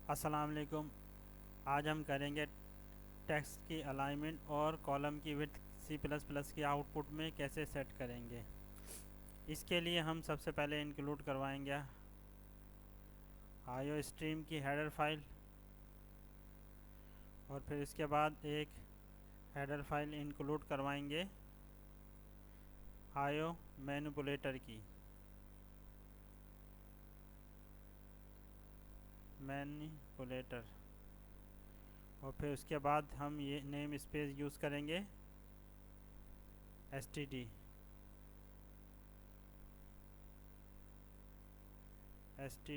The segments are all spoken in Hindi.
अस्सलाम वालेकुम। आज हम करेंगे टेक्स्ट की अलाइनमेंट और कॉलम की विड्थ सी प्लस प्लस की आउटपुट में कैसे सेट करेंगे। इसके लिए हम सबसे पहले इंक्लूड करवाएंगे आईओ स्ट्रीम की हेडर फाइल, और फिर इसके बाद एक हेडर फाइल इंक्लूड करवाएंगे आईओ मैनिपुलेटर की मैनिपुलेटर। और फिर उसके बाद हम ये नेम स्पेस यूज़ करेंगे एस टी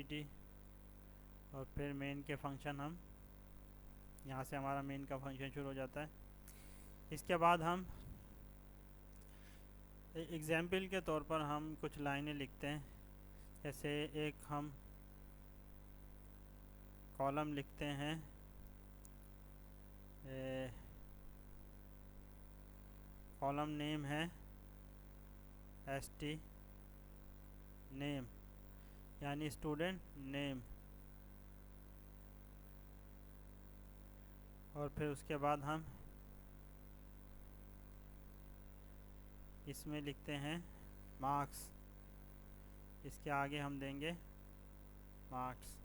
डी। और फिर मेन के फंक्शन हम यहाँ से हमारा मेन का फंक्शन शुरू हो जाता है। इसके बाद हम एग्जाम्पल के तौर पर हम कुछ लाइनें लिखते हैं। जैसे एक हम कॉलम लिखते हैं, कॉलम नेम है st नेम, यानी स्टूडेंट नेम। और फिर उसके बाद हम इसमें लिखते हैं मार्क्स, इसके आगे हम देंगे मार्क्स।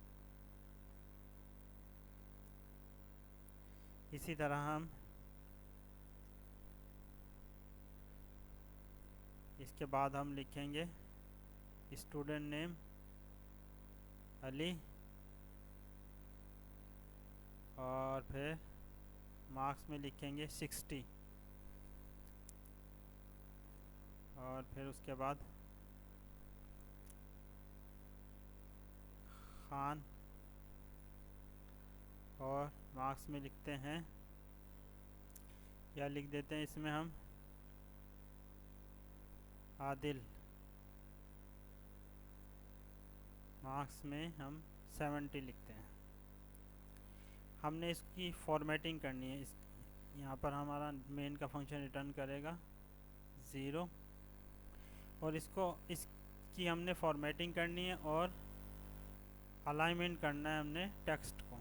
इसी तरह हम इसके बाद हम लिखेंगे स्टूडेंट नेम अली, और फिर मार्क्स में लिखेंगे 60। और फिर उसके बाद खान, और मार्क्स में लिखते हैं या लिख देते हैं इसमें हम आदिल, मार्क्स में हम 70 लिखते हैं। हमने इसकी फॉर्मेटिंग करनी है। इस यहाँ पर हमारा मेन का फंक्शन रिटर्न करेगा 0, और इसकी हमने फॉर्मेटिंग करनी है और अलाइनमेंट करना है हमने टेक्स्ट को।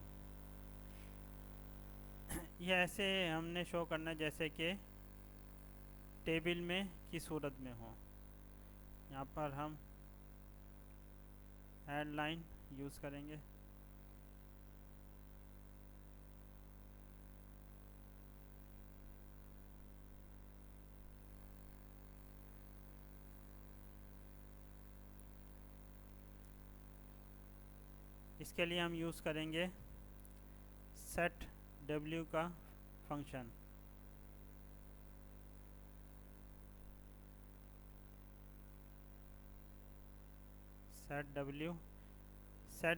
यह ऐसे हमने शो करना है जैसे कि टेबल में की सूरत में हो। यहाँ पर हम हेडलाइन यूज़ करेंगे। इसके लिए हम यूज़ करेंगे सेट w का फंक्शन। सेट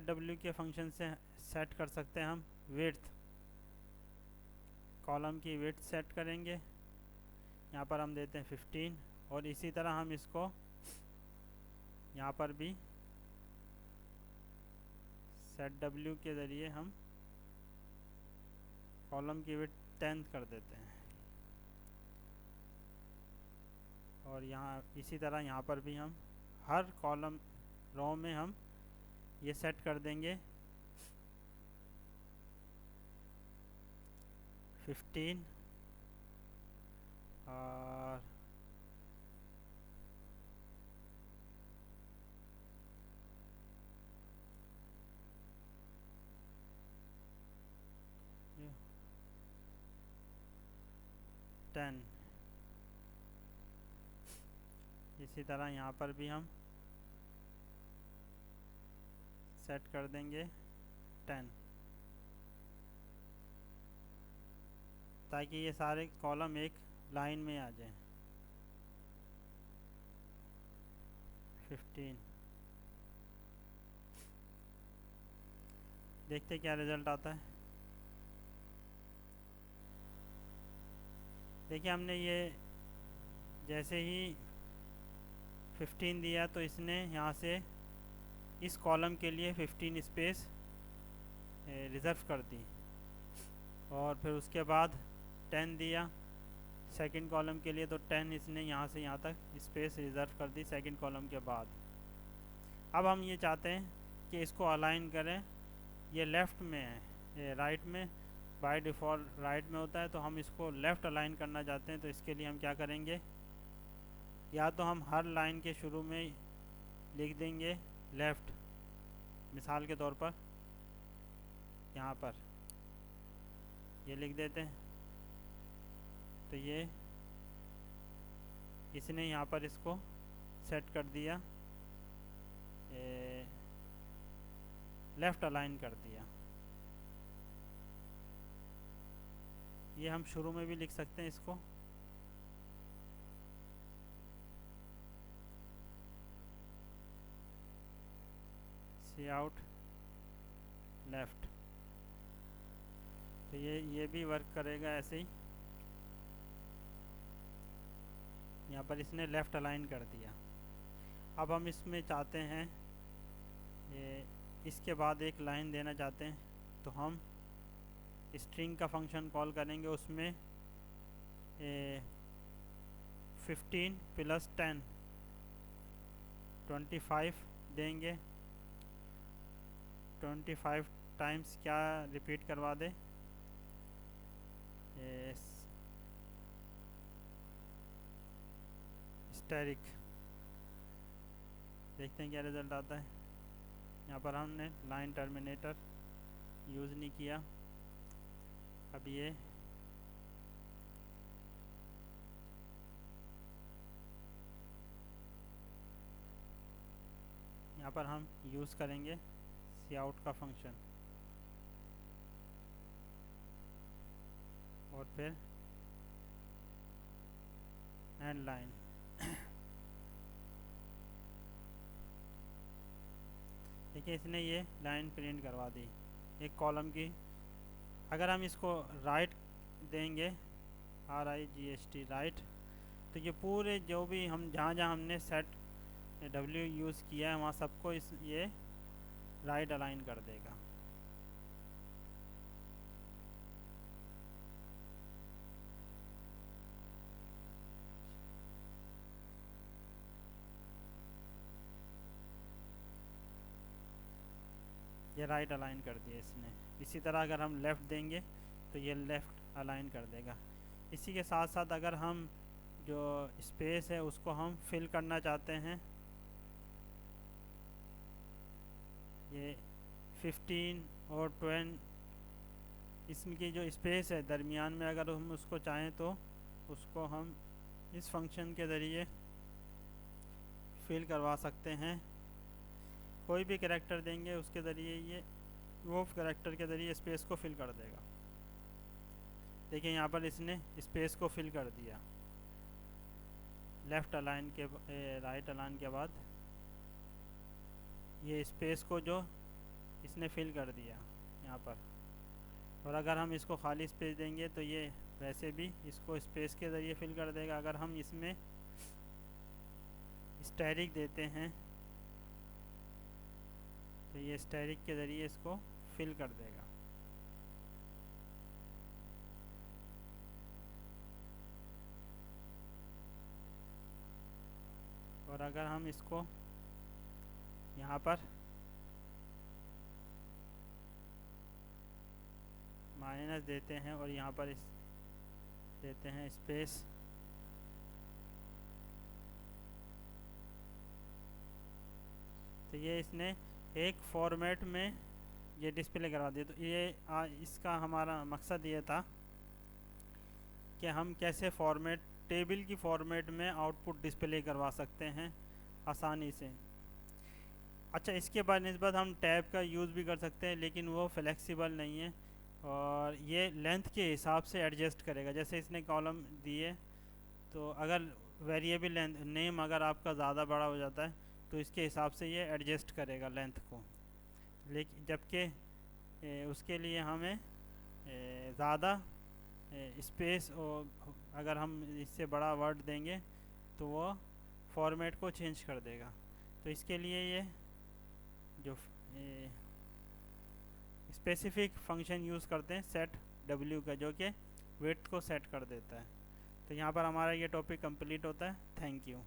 w के फंक्शन से सेट कर सकते हैं हम विड्थ, कॉलम की विड्थ सेट करेंगे। यहाँ पर हम देते हैं 15, और इसी तरह हम इसको यहाँ पर भी सेट w के ज़रिए हम कॉलम की विड्थ 10 कर देते हैं। और यहाँ इसी तरह यहाँ पर भी हम हर कॉलम रो में हम ये सेट कर देंगे 15 और ये 10। इसी तरह यहाँ पर भी हम सेट कर देंगे 10, ताकि ये सारे कॉलम एक लाइन में आ जाएं। 15, देखते क्या रिज़ल्ट आता है। देखिए हमने ये जैसे ही 15 दिया तो इसने यहाँ से इस कॉलम के लिए 15 स्पेस रिज़र्व कर दी, और फिर उसके बाद 10 दिया सेकंड कॉलम के लिए, तो 10 इसने यहाँ से यहाँ तक स्पेस रिज़र्व कर दी सेकंड कॉलम के बाद। अब हम ये चाहते हैं कि इसको अलाइन करें ये लेफ़्ट में है, ये राइट में बाय डिफ़ॉल्ट राइट में होता है, तो हम इसको लेफ़्ट अलाइन करना चाहते हैं। तो इसके लिए हम क्या करेंगे, या तो हम हर लाइन के शुरू में लिख देंगे लेफ़्ट, मिसाल के तौर पर यहाँ पर ये लिख देते हैं, तो ये इसने यहाँ पर इसको सेट कर दिया, लेफ़्ट अलाइन कर दिया। ये हम शुरू में भी लिख सकते हैं इसको, सी आउट लेफ़्ट, तो ये भी वर्क करेगा ऐसे ही। यहाँ पर इसने लेफ़्ट अलाइन कर दिया। अब हम इसमें चाहते हैं ये इसके बाद एक लाइन देना चाहते हैं, तो हम स्ट्रिंग का फंक्शन कॉल करेंगे, उसमें 15 + 10 25 देंगे। 25 टाइम्स क्या रिपीट करवा दे, स्टैरिक। देखते हैं क्या रिज़ल्ट आता है। यहाँ पर हमने लाइन टर्मिनेटर यूज़ नहीं किया। अब ये यहाँ पर हम यूज़ करेंगे सी आउट का फंक्शन, और फिर एंड लाइन। देखिए इसने ये लाइन प्रिंट करवा दी एक कॉलम की। अगर हम इसको राइट देंगे, RIGHT राइट, तो ये पूरे जो भी हम जहाँ जहाँ हमने सेट W यूज़ किया है वहाँ सबको ये राइट अलाइन कर देगा। ये राइट अलाइन कर दिया इसने। इसी तरह अगर हम लेफ़्ट देंगे तो ये लेफ़्ट अलाइन कर देगा। इसी के साथ साथ अगर हम जो स्पेस है उसको हम फिल करना चाहते हैं, ये 15 और 20 इसकी जो स्पेस है दरमियान में, अगर हम उसको चाहें तो उसको हम इस फंक्शन के ज़रिए फिल करवा सकते हैं। कोई भी कैरेक्टर देंगे उसके ज़रिए ये वो कैरेक्टर के ज़रिए स्पेस को फिल कर देगा। देखिए यहाँ पर इसने स्पेस को फिल कर दिया लेफ़्ट अलाइन के राइट अलाइन के बाद, ये स्पेस को जो इसने फिल कर दिया यहाँ पर। और अगर हम इसको खाली स्पेस देंगे तो ये वैसे भी इसको स्पेस के ज़रिए फिल कर देगा। अगर हम इसमें स्टैरिक देते हैं तो ये स्टैरिक के ज़रिए इसको फिल कर देगा। और अगर हम इसको यहाँ पर माइनस देते हैं और यहाँ पर इस देते हैं स्पेस, तो ये इसने एक फॉर्मेट में ये डिस्प्ले करवा दिया। तो ये इसका हमारा मकसद ये था कि हम कैसे फॉर्मेट टेबल की फॉर्मेट में आउटपुट डिस्प्ले करवा सकते हैं आसानी से। अच्छा, इसके बाद निस्बत हम टैब का यूज़ भी कर सकते हैं, लेकिन वो फ्लेक्सिबल नहीं है और ये लेंथ के हिसाब से एडजस्ट करेगा। जैसे इसने कॉलम दिए, तो अगर वेरिएबल लेंथ नेम अगर आपका ज़्यादा बड़ा हो जाता है तो इसके हिसाब से ये एडजस्ट करेगा लेंथ को। लेकिन जबकि उसके लिए हमें ज़्यादा स्पेस, और अगर हम इससे बड़ा वर्ड देंगे तो वो फॉर्मेट को चेंज कर देगा। तो इसके लिए ये जो स्पेसिफिक फंक्शन यूज़ करते हैं सेट W का, जो कि विड्थ को सेट कर देता है। तो यहाँ पर हमारा ये टॉपिक कंप्लीट होता है। Thank you.